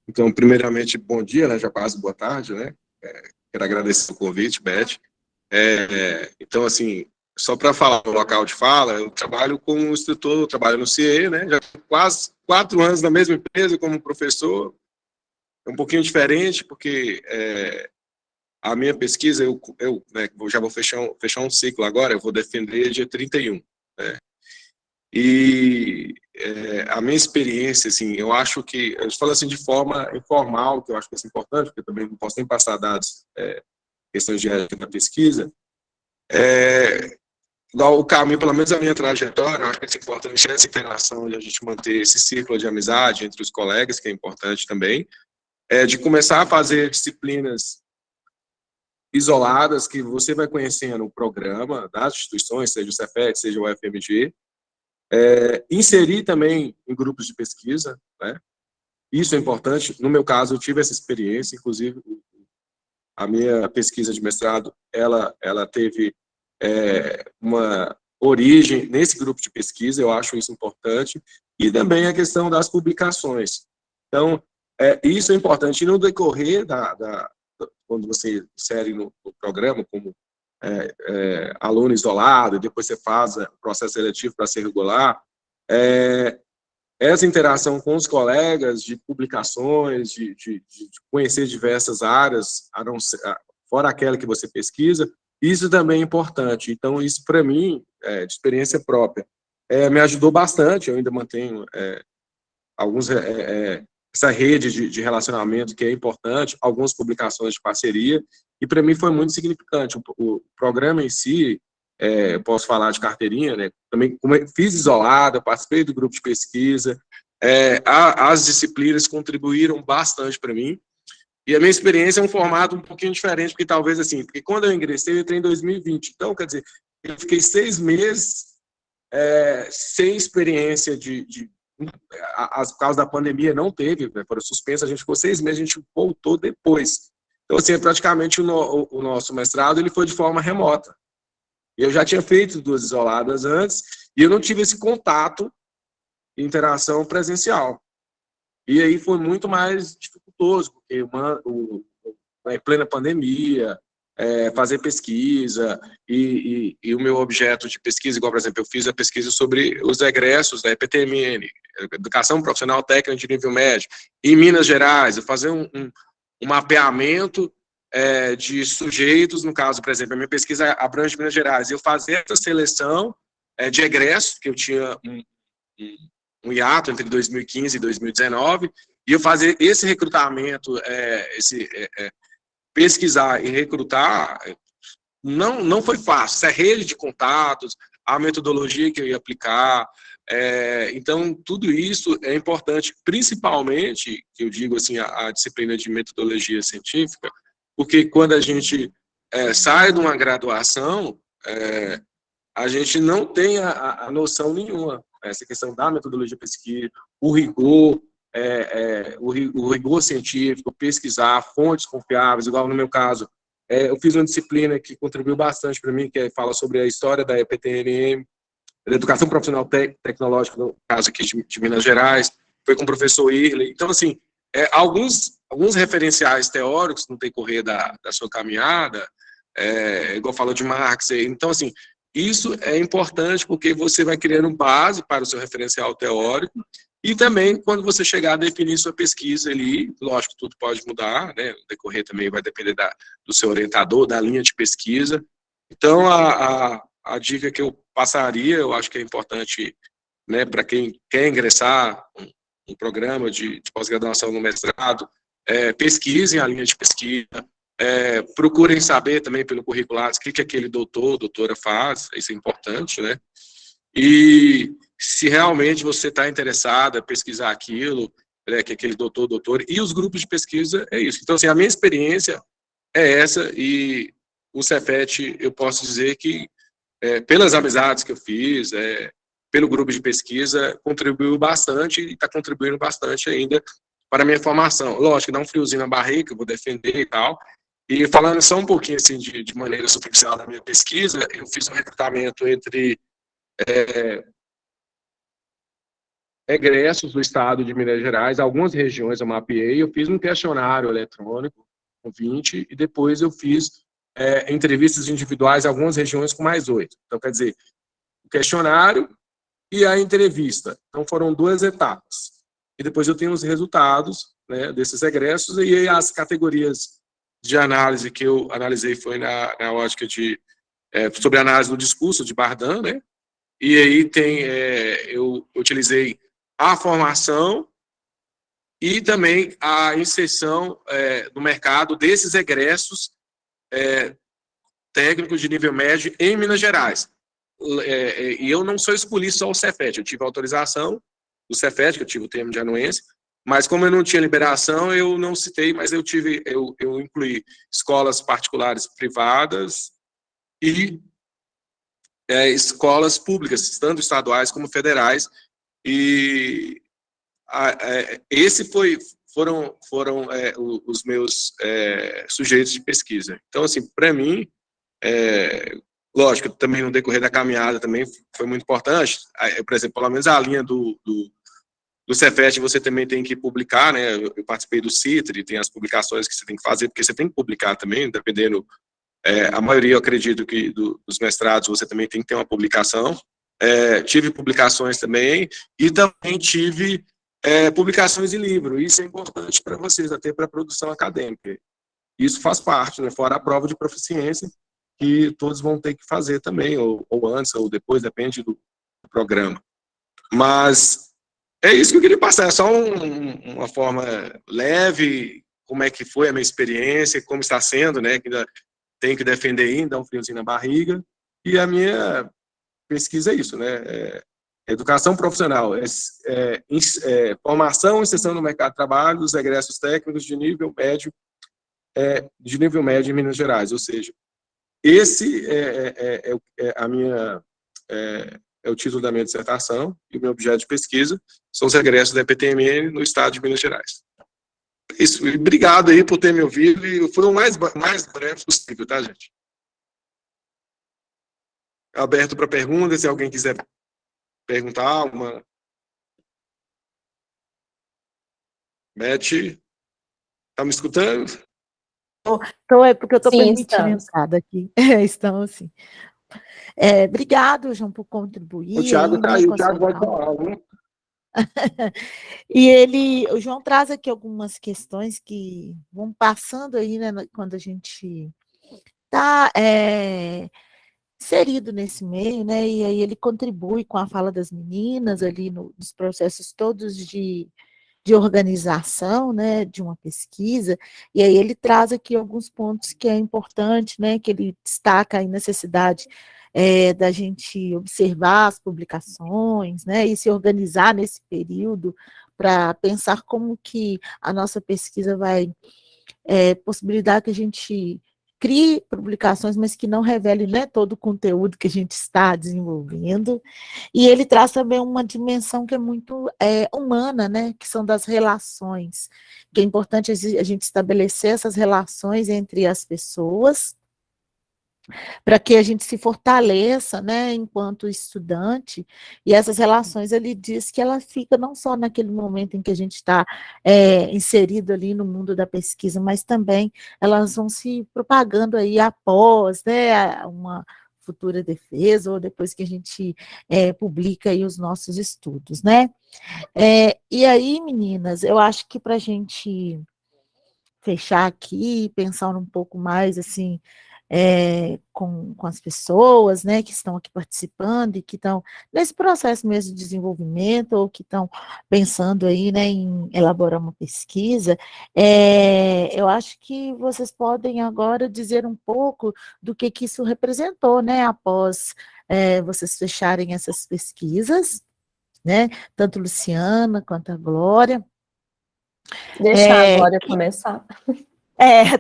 S4: Então, primeiramente, bom dia, né? Já quase boa tarde, né? Quero agradecer o convite, Beth. Então, assim, só para falar no local de fala, eu trabalho como instrutor, trabalho no CIE, né? Já tenho quase 4 anos na mesma empresa como professor. É um pouquinho diferente, porque a minha pesquisa, né, eu já vou fechar um ciclo agora, eu vou defender dia 31, né? E a minha experiência, assim, eu acho que, eu falo assim de forma informal, que eu acho que é importante, porque eu também não posso nem passar dados, questões de ética da pesquisa, o caminho, pelo menos a minha trajetória, eu acho que é importante essa integração de a gente manter esse círculo de amizade entre os colegas, que é importante também, de começar a fazer disciplinas isoladas, que você vai conhecendo o programa das instituições, seja o Cefet, seja o UFMG, inserir também em grupos de pesquisa, né? Isso é importante. No meu caso, eu tive essa experiência, inclusive a minha pesquisa de mestrado, ela teve uma origem nesse grupo de pesquisa, eu acho isso importante, e também a questão das publicações. Então, isso é importante. E no decorrer quando você insere no programa como aluno isolado, e depois você faz o processo seletivo para ser regular, essa interação com os colegas de publicações, de conhecer diversas áreas, fora aquela que você pesquisa, isso também é importante. Então, isso para mim, de experiência própria, me ajudou bastante. Eu ainda mantenho essa rede de relacionamento que é importante, algumas publicações de parceria, e para mim foi muito significante. O programa em si, posso falar de carteirinha, né? Também fiz isolado, participei do grupo de pesquisa, as disciplinas contribuíram bastante para mim, e a minha experiência é um formato um pouquinho diferente, porque talvez assim, porque quando eu ingressei, eu entrei em 2020, então, quer dizer, eu fiquei 6 meses sem experiência por causa da pandemia não teve, né, foram suspensas, a gente ficou 6 meses, a gente voltou depois. Então, assim, praticamente o nosso mestrado ele foi de forma remota. Eu já tinha feito 2 isoladas antes e eu não tive esse contato, interação presencial. E aí foi muito mais dificultoso, porque em plena pandemia, fazer pesquisa, e o meu objeto de pesquisa, igual, por exemplo, eu fiz a pesquisa sobre os egressos da EPTMN, Educação Profissional Técnica de Nível Médio, em Minas Gerais, eu fazer um mapeamento de sujeitos, no caso, por exemplo, a minha pesquisa abrange Minas Gerais, eu fazer essa seleção de egressos, que eu tinha um hiato entre 2015 e 2019, e eu fazer esse recrutamento, pesquisar e recrutar, não foi fácil. Essa rede de contatos, a metodologia que eu ia aplicar, então tudo isso é importante, principalmente, que eu digo assim, a disciplina de metodologia científica, porque quando a gente sai de uma graduação, a gente não tem a noção nenhuma. Essa questão da metodologia de pesquisa, o rigor, o rigor científico, pesquisar fontes confiáveis, igual no meu caso, Eu fiz uma disciplina que contribuiu bastante para mim, que fala sobre a história da EPTNM, da Educação Profissional Tecnológica, no caso aqui de Minas Gerais, foi com o professor Irley. Então, assim, alguns referenciais teóricos no decorrer da sua caminhada, igual falou de Marx. Então, assim, isso é importante porque você vai criando base para o seu referencial teórico e também quando você chegar a definir sua pesquisa ali, lógico, tudo pode mudar, né? O decorrer também vai depender do seu orientador, da linha de pesquisa. Então, a dica que eu passaria, eu acho que é importante, né, para quem quer ingressar um programa de pós-graduação no mestrado, pesquisem a linha de pesquisa, procurem saber também pelo curricular o que aquele doutora faz, isso é importante, né? E se realmente você está interessado em pesquisar aquilo, que aquele doutor, e os grupos de pesquisa, é isso. Então, assim, a minha experiência é essa, e o Cefet, eu posso dizer que, pelas amizades que eu fiz, pelo grupo de pesquisa, contribuiu bastante e está contribuindo bastante ainda para a minha formação. Lógico, dá um friozinho na barriga, que eu vou defender e tal. E falando só um pouquinho assim, de maneira superficial da minha pesquisa, eu fiz um recrutamento entre egressos do estado de Minas Gerais, algumas regiões eu mapeei, eu fiz um questionário eletrônico com 20, e depois eu fiz entrevistas individuais em algumas regiões com mais 8. Então, quer dizer, o questionário e a entrevista. Então, foram 2 etapas. E depois eu tenho os resultados, né, desses egressos, e aí as categorias de análise que eu analisei foi na ótica sobre análise do discurso de Bardan, né? E aí eu utilizei a formação e também a inserção no mercado desses egressos técnicos de nível médio em Minas Gerais. E eu não só escolhi só o Cefet, eu tive autorização do Cefet, que eu tive o termo de anuência, mas como eu não tinha liberação, eu não citei, mas eu incluí escolas particulares privadas e escolas públicas, tanto estaduais como federais, e foram os meus sujeitos de pesquisa. Então, assim, para mim, lógico, também no decorrer da caminhada também foi muito importante, por exemplo, pelo menos a linha do Cefet você também tem que publicar, né? Eu participei do CITRE, tem as publicações que você tem que fazer, porque você tem que publicar também, dependendo, a maioria, eu acredito que dos mestrados você também tem que ter uma publicação. Tive publicações também, e também tive publicações em livro. Isso é importante para vocês, até para a produção acadêmica. Isso faz parte, né? Fora a prova de proficiência, que todos vão ter que fazer também, ou antes, ou depois, depende do programa. Mas é isso que eu queria passar, é só uma forma leve, como é que foi a minha experiência, como está sendo, né, que ainda tenho que defender ainda, um friozinho na barriga, e a minha pesquisa é isso, né, educação profissional, formação e inserção no mercado de trabalho dos egressos técnicos de nível médio em Minas Gerais, ou seja, esse é o título da minha dissertação, e o meu objeto de pesquisa são os egressos da EPTMN no estado de Minas Gerais. Isso, e obrigado aí por ter me ouvido, e foi o mais breve possível, tá, gente? Aberto para perguntas, se alguém quiser perguntar alguma. Beth, tá me escutando?
S1: Então é porque eu estou
S2: Sim,
S1: permitindo a
S2: estamos.
S1: entrada aqui. Estão assim. Obrigado, João, por contribuir.
S4: O Thiago
S1: aí,
S4: tá
S1: né,
S4: aí,
S1: com
S4: o
S1: a sua
S4: Thiago vai
S1: fala.
S4: falar, né?
S1: E o João traz aqui algumas questões que vão passando aí, né, quando a gente está inserido nesse meio, né? E aí ele contribui com a fala das meninas ali nos processos todos de organização, né, de uma pesquisa, e aí ele traz aqui alguns pontos que é importante, né, que ele destaca a necessidade da gente observar as publicações, né, e se organizar nesse período para pensar como que a nossa pesquisa vai possibilitar que a gente crie publicações, mas que não revele, né, todo o conteúdo que a gente está desenvolvendo. E ele traz também uma dimensão que é muito humana, né, que são das relações, que é importante a gente estabelecer essas relações entre as pessoas, para que a gente se fortaleça, né, enquanto estudante, e essas relações, ele diz que ela fica não só naquele momento em que a gente está inserido ali no mundo da pesquisa, mas também elas vão se propagando aí após, né, uma futura defesa, ou depois que a gente publica aí os nossos estudos, né. E aí, meninas, eu acho que para a gente fechar aqui, pensar um pouco mais, assim, com as pessoas, né, que estão aqui participando e que estão nesse processo mesmo de desenvolvimento ou que estão pensando aí, né, em elaborar uma pesquisa, eu acho que vocês podem agora dizer um pouco do que isso representou, né, após vocês fecharem essas pesquisas, né, tanto Luciana quanto a Glória.
S2: Deixar a Glória começar.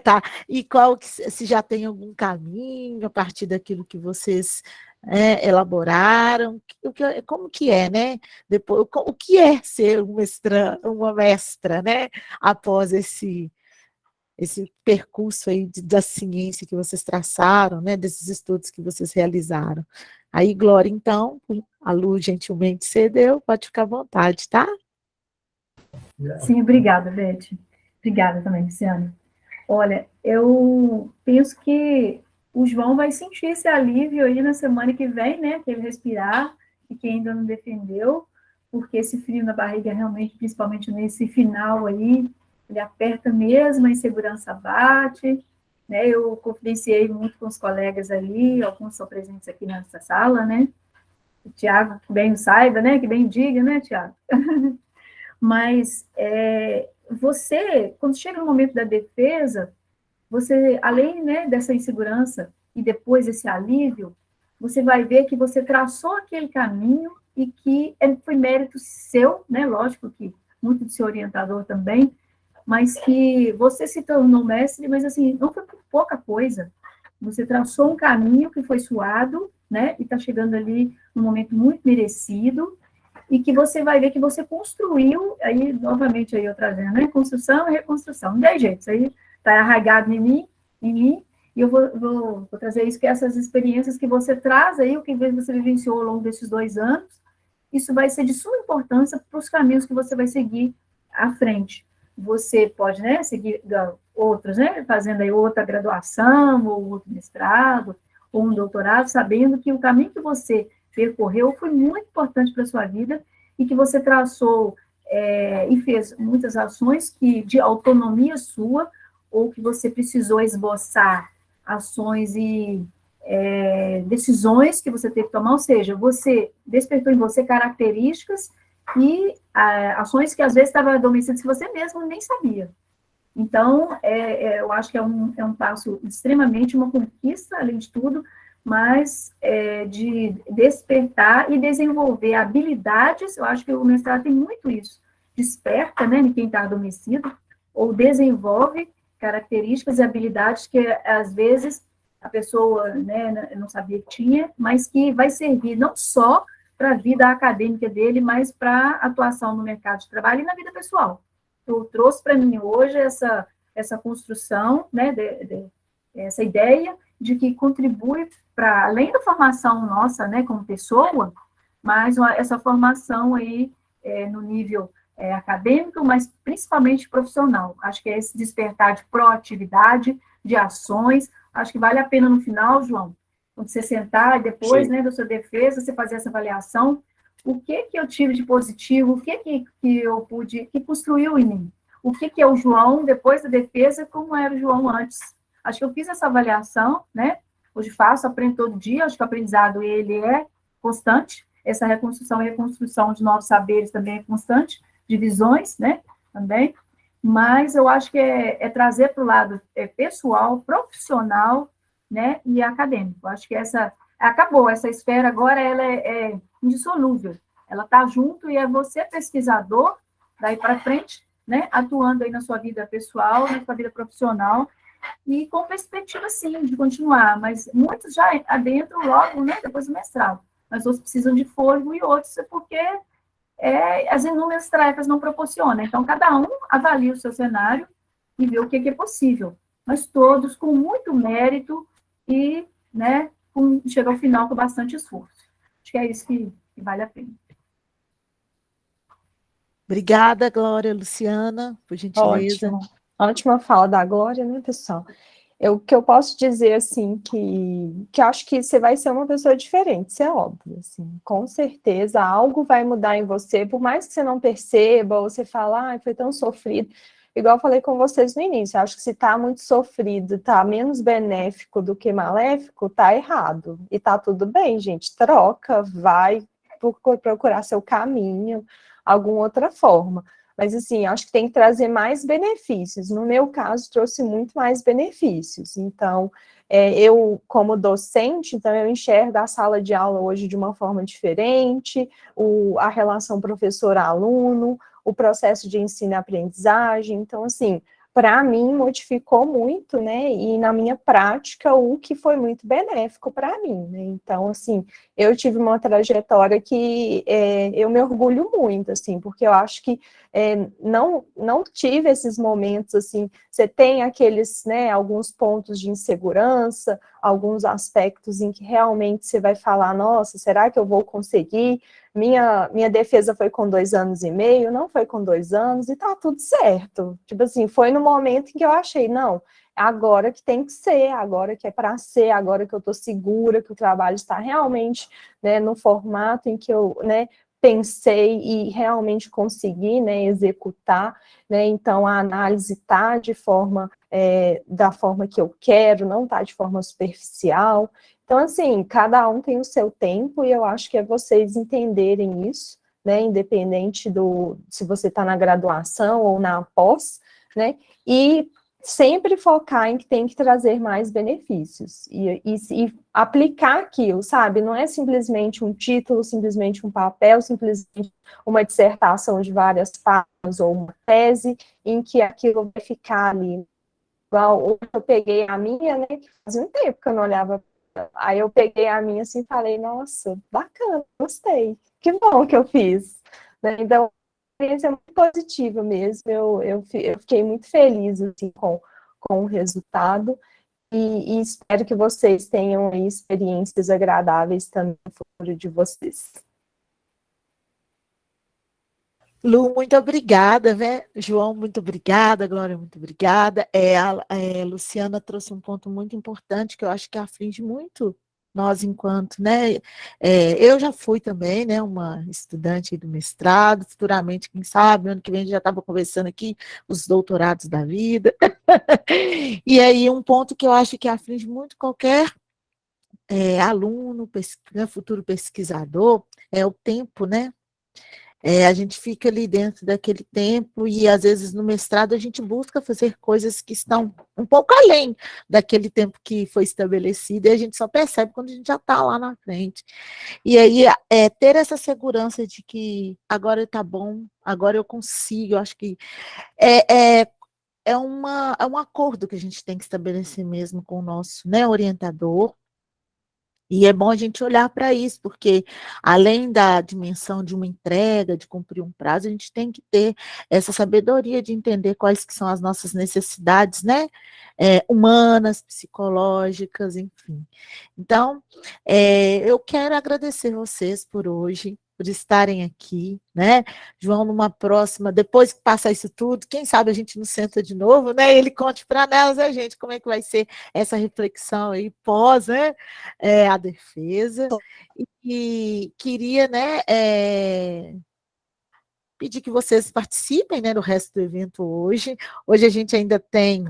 S1: Tá. E se já tem algum caminho a partir daquilo que vocês elaboraram, como que é, né? Depois, o que é ser uma mestra, né? Após esse percurso aí da ciência que vocês traçaram, né? Desses estudos que vocês realizaram. Aí, Glória, então, a Lu gentilmente cedeu, pode ficar à vontade, tá?
S3: Sim, obrigada, Beth. Obrigada também, Luciana. Olha, eu penso que o João vai sentir esse alívio aí na semana que vem, né? Que ele respirar e que ainda não defendeu, porque esse frio na barriga realmente, principalmente nesse final aí, ele aperta mesmo, a insegurança bate, né? Eu confidenciei muito com os colegas ali, alguns são presentes aqui nessa sala, né? O Tiago, que bem o saiba, né? Que bem diga, né, Tiago? Mas você, quando chega no momento da defesa, você, além, né, dessa insegurança e depois esse alívio, você vai ver que você traçou aquele caminho e que foi mérito seu, né, lógico que muito do seu orientador também, mas que você se tornou mestre, mas assim, não foi por pouca coisa. Você traçou um caminho que foi suado, né, e está chegando ali num momento muito merecido, e que você vai ver que você construiu, aí, novamente, aí eu trazendo, né, construção e reconstrução, não tem jeito, isso aí está arraigado em mim, e eu vou trazer isso, que essas experiências que você traz aí, o que você vivenciou ao longo desses 2 anos, isso vai ser de suma importância para os caminhos que você vai seguir à frente. Você pode, né, seguir outros, né, fazendo aí outra graduação, ou outro mestrado, ou um doutorado, sabendo que o caminho que você percorreu foi muito importante para a sua vida e que você traçou e fez muitas ações de autonomia sua, ou que você precisou esboçar ações e decisões que você teve que tomar, ou seja, você despertou em você características e ações que às vezes estavam adormecidas que você mesmo nem sabia. Então, eu acho que é um passo extremamente uma conquista, além de tudo, mas de despertar e desenvolver habilidades. Eu acho que o mestrado tem muito isso, desperta, né, em quem está adormecido, ou desenvolve características e habilidades que, às vezes, a pessoa, né, não sabia que tinha, mas que vai servir não só para a vida acadêmica dele, mas para a atuação no mercado de trabalho e na vida pessoal. Eu trouxe para mim hoje essa construção, né, essa ideia de que contribui para, além da formação nossa, né, como pessoa, mas essa formação aí no nível acadêmico, mas principalmente profissional. Acho que é esse despertar de proatividade, de ações. Acho que vale a pena no final, João, quando você sentar e depois, né, da sua defesa, você fazer essa avaliação, o que eu tive de positivo, o que eu pude, que construiu em mim, o que é o João depois da defesa, como era o João antes. Acho que eu fiz essa avaliação, né, hoje faço, aprendo todo dia, acho que o aprendizado, ele é constante, essa reconstrução e reconstrução de novos saberes também é constante, de visões, né, também, mas eu acho que é trazer para o lado pessoal, profissional, né, e acadêmico. Eu acho que acabou, essa esfera agora, ela é indissolúvel, ela está junto e é você, pesquisador, daí para frente, né, atuando aí na sua vida pessoal, na sua vida profissional, e com perspectiva, sim, de continuar, mas muitos já adentram logo, né, depois do mestrado, mas outros precisam de fôlego e outros é porque as inúmeras tarefas não proporcionam. Então, cada um avalia o seu cenário e vê o que é possível, mas todos com muito mérito e, né, chega ao final com bastante esforço. Acho que é isso que vale a pena.
S1: Obrigada, Glória, Luciana, por gentileza.
S2: Ótimo. Ótima fala da Glória, né, pessoal? O que eu posso dizer, assim, que acho que você vai ser uma pessoa diferente, isso é óbvio, assim, com certeza algo vai mudar em você, por mais que você não perceba, ou você fala, foi tão sofrido, igual eu falei com vocês no início, acho que se tá muito sofrido, tá menos benéfico do que maléfico, tá errado, e tá tudo bem, gente, troca, vai procurar seu caminho, alguma outra forma. Mas, assim, acho que tem que trazer mais benefícios. No meu caso, trouxe muito mais benefícios. Então, eu, como docente, então eu enxergo a sala de aula hoje de uma forma diferente, a relação professor-aluno, o processo de ensino e aprendizagem. Então, assim, para mim, modificou muito, né? E na minha prática, o que foi muito benéfico para mim, né? Então, assim, eu tive uma trajetória que eu me orgulho muito, assim, porque eu acho que não tive esses momentos, assim, você tem aqueles, né, alguns pontos de insegurança, alguns aspectos em que realmente você vai falar, nossa, será que eu vou conseguir? Minha defesa foi com 2 anos e meio, não foi com 2 anos, e tá tudo certo. Tipo assim, foi no momento em que eu achei, não, agora que tem que ser, agora que é para ser, agora que eu estou segura, que o trabalho está realmente, né, no formato em que eu, né, pensei e realmente consegui, né, executar, né, então a análise está de forma, da forma que eu quero, não está de forma superficial. Então, assim, cada um tem o seu tempo e eu acho que é vocês entenderem isso, né, independente se você está na graduação ou na pós, né, e sempre focar em que tem que trazer mais benefícios e aplicar aquilo, sabe? Não é simplesmente um título, simplesmente um papel, simplesmente uma dissertação de várias páginas ou uma tese em que aquilo vai ficar ali. Igual hoje eu peguei a minha, né? Fazia um tempo que eu não olhava. Aí eu peguei a minha assim e falei, nossa, bacana, gostei. Que bom que eu fiz. Né? Então, experiência muito positiva mesmo, eu fiquei muito feliz assim, com o resultado, e espero que vocês tenham aí experiências agradáveis também no futuro de vocês.
S1: Lu, muito obrigada, né? João, muito obrigada, Glória, muito obrigada. A Luciana trouxe um ponto muito importante que eu acho que aflige muito nós enquanto, né? Eu já fui também, né? Uma estudante do mestrado, futuramente, quem sabe, ano que vem a gente já estava conversando aqui os doutorados da vida. E aí um ponto que eu acho que aflige muito qualquer aluno, futuro pesquisador, é o tempo, né? A gente fica ali dentro daquele tempo e, às vezes, no mestrado, a gente busca fazer coisas que estão um pouco além daquele tempo que foi estabelecido e a gente só percebe quando a gente já está lá na frente. E aí, ter essa segurança de que agora está bom, agora eu consigo, eu acho que é um acordo que a gente tem que estabelecer mesmo com o nosso, né, orientador. E é bom a gente olhar para isso, porque além da dimensão de uma entrega, de cumprir um prazo, a gente tem que ter essa sabedoria de entender quais que são as nossas necessidades, né? Humanas, psicológicas, enfim. Então, eu quero agradecer vocês por hoje, por estarem aqui, né? João, numa próxima, depois que passar isso tudo, quem sabe a gente não senta de novo, né? Ele conte para nós, a gente, como é que vai ser essa reflexão aí pós, né? A defesa, e queria, né, pedir que vocês participem, né, do resto do evento hoje. Hoje a gente ainda tem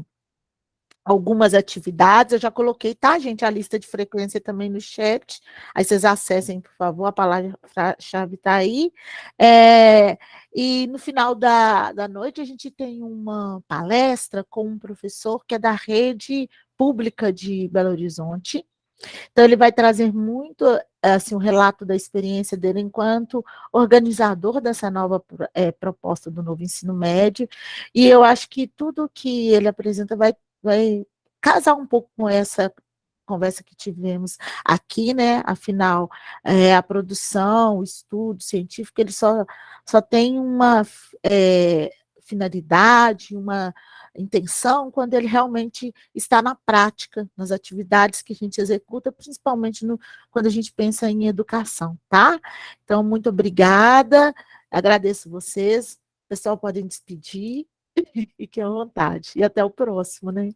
S1: algumas atividades, eu já coloquei, tá, gente, a lista de frequência também no chat, aí vocês acessem, por favor, a palavra-chave está aí, e no final da noite a gente tem uma palestra com um professor que é da rede pública de Belo Horizonte. Então, ele vai trazer muito assim, um relato da experiência dele enquanto organizador dessa nova proposta do novo ensino médio, e eu acho que tudo que ele apresenta vai casar um pouco com essa conversa que tivemos aqui, né? Afinal, a produção, o estudo científico, ele só tem uma finalidade, uma intenção, quando ele realmente está na prática, nas atividades que a gente executa, principalmente quando a gente pensa em educação, tá? Então, muito obrigada, agradeço vocês, o pessoal podem despedir, fiquem à vontade, e até o próximo, né?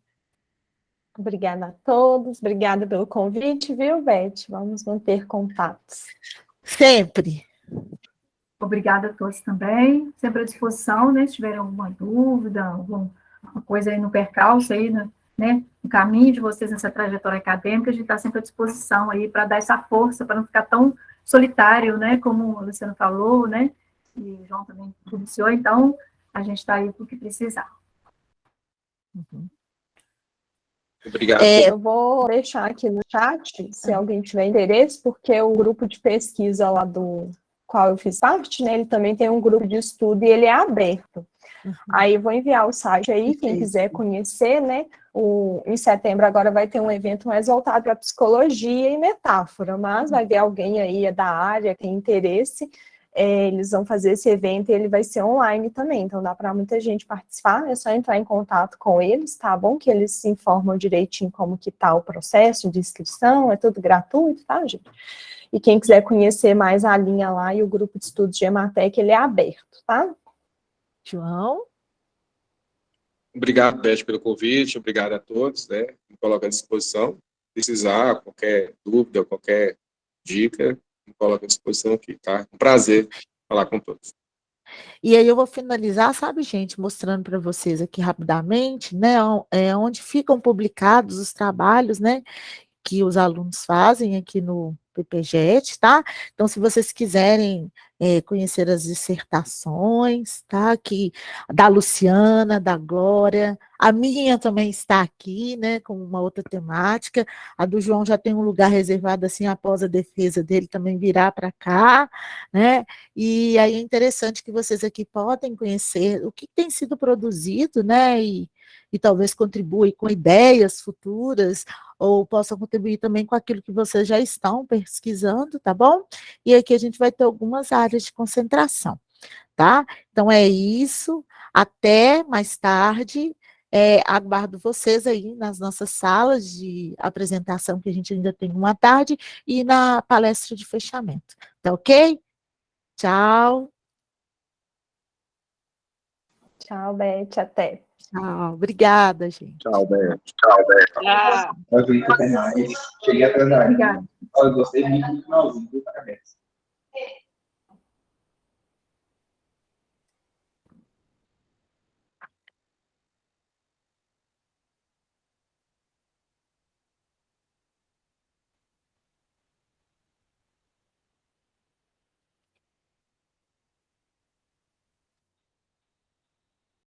S2: Obrigada a todos, obrigada pelo convite, viu, Beth? Vamos manter contatos.
S1: Sempre.
S3: Obrigada a todos também, sempre à disposição, né, se tiverem alguma dúvida, alguma coisa aí no percalço, aí, né, no caminho de vocês nessa trajetória acadêmica, a gente está sempre à disposição aí para dar essa força, para não ficar tão solitário, né, como o Luciano falou, né, e o João também iniciou, então a gente está aí para o que precisar.
S1: Uhum.
S4: Obrigado.
S2: Eu vou deixar aqui no chat, se alguém tiver interesse, porque o grupo de pesquisa lá do qual eu fiz parte, né, ele também tem um grupo de estudo e ele é aberto.
S1: Uhum.
S2: Aí eu vou enviar o site aí, quem quiser conhecer, né, em setembro agora vai ter um evento mais voltado para psicologia e metáfora, mas vai ver alguém aí da área, tem interesse, eles vão fazer esse evento e ele vai ser online também, então dá para muita gente participar, é só entrar em contato com eles, tá bom? Que eles se informam direitinho como que tá o processo de inscrição, é tudo gratuito, tá, gente? E quem quiser conhecer mais a linha lá e o grupo de estudos de Ematec, ele é aberto, tá?
S1: João?
S4: Obrigado, Beth, pelo convite, obrigado a todos, né? Me coloco à disposição. Precisar, qualquer dúvida, qualquer dica, me coloco à disposição aqui, tá? Um prazer falar com todos.
S1: E aí eu vou finalizar, sabe, gente, mostrando para vocês aqui rapidamente, né, onde ficam publicados os trabalhos, né, que os alunos fazem aqui no PPGET, tá? Então, se vocês quiserem conhecer as dissertações, tá? Que, da Luciana, da Glória, a minha também está aqui, né? Com uma outra temática, a do João já tem um lugar reservado, assim, após a defesa dele também virá para cá, né? E aí é interessante que vocês aqui podem conhecer o que tem sido produzido, né? E talvez contribui com ideias futuras, ou possam contribuir também com aquilo que vocês já estão pesquisando, tá bom? E aqui a gente vai ter algumas áreas de concentração, tá? Então é isso, até mais tarde, aguardo vocês aí nas nossas salas de apresentação, que a gente ainda tem uma tarde, e na palestra de fechamento, tá ok? Tchau.
S2: Tchau, Beth, até.
S1: Tchau, obrigada, gente.
S4: Tchau, Beth. Tchau, Beth.
S3: Obrigada.
S5: Eu gostei muito do finalzinho, parabéns.